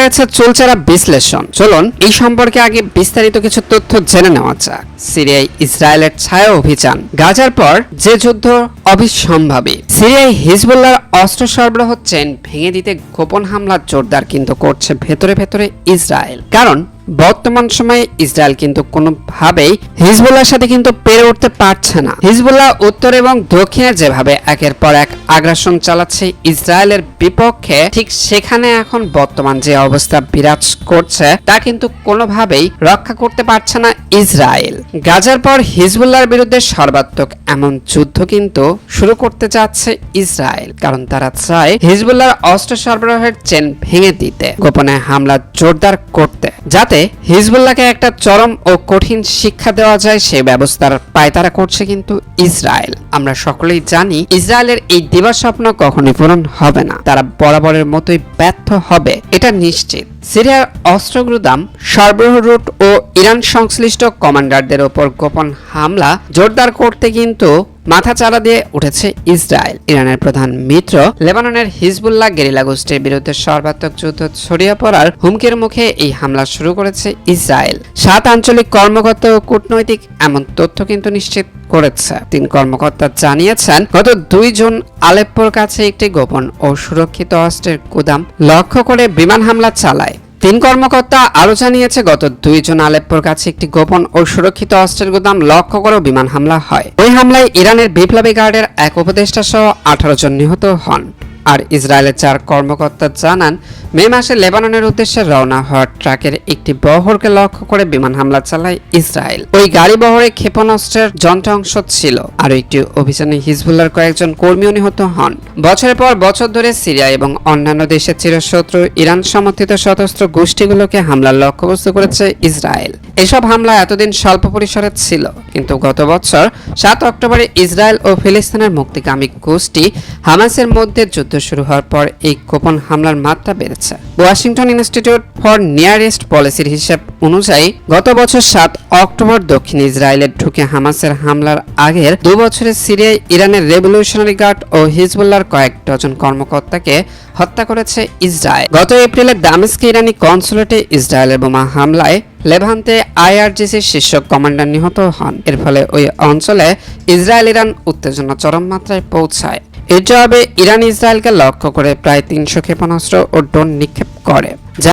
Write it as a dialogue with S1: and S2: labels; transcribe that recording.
S1: রয়েছে চুলচেরা বিশ্লেষণ। চলুন এই সম্পর্কে আগে বিস্তারিত কিছু তথ্য জেনে নেওয়া যাক। সিরিয়ায় ইসরায়েলের ছায়া অভিযান, গাজার পর যে যুদ্ধ অবিসম্ভাবী। সিরিয়ায় হিজবুল্লাহর অস্ত্র সরবরাহ চেইন ভেঙে দিতে গোপন হামলা জোরদার কিন্তু করছে ভেতরে ভেতরে ইসরায়েল। কারণ বর্তমান সময়ে ইসরায়েল কিন্তু কোনোভাবেই হিজবুল্লাহর সাথে কিন্তু পেরে উঠতে পারছে না। হিজবুল্লাহ উত্তর এবং দক্ষিণে যেভাবে একের পর এক আগ্রাসন চালাচ্ছে ইসরায়েলের বিপক্ষে, ঠিক সেখানে এখন বর্তমান যে অবস্থা বিরাজ করছে তা কিন্তু কোনোভাবেই রক্ষা করতে পারছে না ইসরায়েল। গাজার পর হিজবুল্লাহর বিরুদ্ধে সর্বাত্মক এমন যুদ্ধ কিন্তু শুরু করতে যাচ্ছে ইসরায়েল। কারণ তারা চায় হিজবুল্লাহর অস্ত্র সরবরাহের চেন ভেঙে দিতে, গোপনে হামলা জোরদার করতে, যাতে হিজবুল্লাহকে একটা চরম ও কঠিন শিক্ষা দেওয়া যায় সেই ব্যবস্থার পায়তারা করছে কিন্তু ইসরায়েল। আমরা সকলেই জানি ইসরায়েলের এই দিবাস্বপ্ন কখনোই পূরণ হবে না, তারা বরাবরের মতোই ব্যর্থ হবে, এটা নিশ্চিত। সিরিয়ার অস্ত্র গুদাম সরবরাহ রুট ও ইরান সংশ্লিষ্ট কমান্ডারদের ওপর গোপন হামলা জোরদার করতে কিন্তু মাথা চাড়া দিয়ে উঠেছে ইসরায়েল। ইরানের প্রধান মিত্র লেবাননের হিজবুল্লাহ গেরিলা গোষ্ঠীর বিরুদ্ধে সর্বাত্মক যুদ্ধ ছড়িয়ে পড়ার হুমকির মুখে এই হামলা শুরু করেছে ইসরায়েল। 7 আঞ্চলিক কর্মকর্তা ও কূটনৈতিক এমন তথ্য কিন্তু নিশ্চিত করেছে। 3 কর্মকর্তা জানিয়েছেন গত 2 জুন আলেপ্পোর কাছে একটি গোপন ও সুরক্ষিত অস্ত্রের গুদাম লক্ষ্য করে বিমান হামলা চালায়। 3 কর্মকর্তা আরো জানিয়েছে গত 2 জুন আলেপ্পোর কাছে একটি গোপন ও সুরক্ষিত অস্ত্রের গুদাম লক্ষ্য করে বিমান হামলা হয়। ওই হামলায় ইরানের বিপ্লবী গার্ডের এক উপদেষ্টা সহ 18 জন নিহত হন। আর ইসরায়েলের 4 কর্মকর্তা জানান মে মাসে লেবাননের উদ্দেশ্যে রওনা হওয়ার ট্রাকের একটি বহরকে লক্ষ্য করে বিমান হামলা চালায় ইসরায়েল। ওই গাড়ি বহরে ক্ষেপণাস্ত্রের যন্ত্রাংশ ছিল। আর একটি অভিযানে হিজবুল্লাহর কয়েকজন কর্মীও নিহত হন। বছরের পর বছর ধরে সিরিয়া এবং অন্যান্য দেশের চিরশত্রু ইরান সমর্থিত সশস্ত্র গোষ্ঠীগুলোকে হামলার লক্ষ্যবস্তু করেছে ইসরায়েল। এসব হামলা এতদিন স্বল্প পরিসরে ছিল, কিন্তু গত বছর 7 অক্টোবরে ইসরায়েল ও ফিলিস্তিনের মুক্তিকামী গোষ্ঠী হামাসের মধ্যে যুদ্ধ শুরু হওয়ার পর এই গোপন হামলার মাত্রা বেড়েছে। ওয়াশিংটন ইনস্টিটিউট ফর নিয়ারেস্ট পলিসির হিসাব অনুযায়ী গত বছর 7 অক্টোবর দক্ষিণ ইসরায়েলে ঢুকে হামাসের হামলার আগের 2 বছরে সিরিয়ায় ইরানের রেভলিউশনারি গার্ড ও হিজবুল্লাহর কয়েক ডজন কর্মকর্তাকে হত্যা করেছে ইসরায়েল। গত এপ্রিলে দামেস্কে ইরানি কনসুলেটে ইসরায়েলের বোমা হামলায় লেভান্তে আইআরজিসির শীর্ষ কমান্ডার নিহত হন। এর ফলে ওই অঞ্চলে ইসরায়েল ইরান উত্তেজনা চরম মাত্রায় পৌঁছায়। এর জবাবে ইরান ইসরায়েলকে লক্ষ্য করে প্রায় 300 ক্ষেপণাস্ত্র ও ড্রোন নিক্ষেপ করে।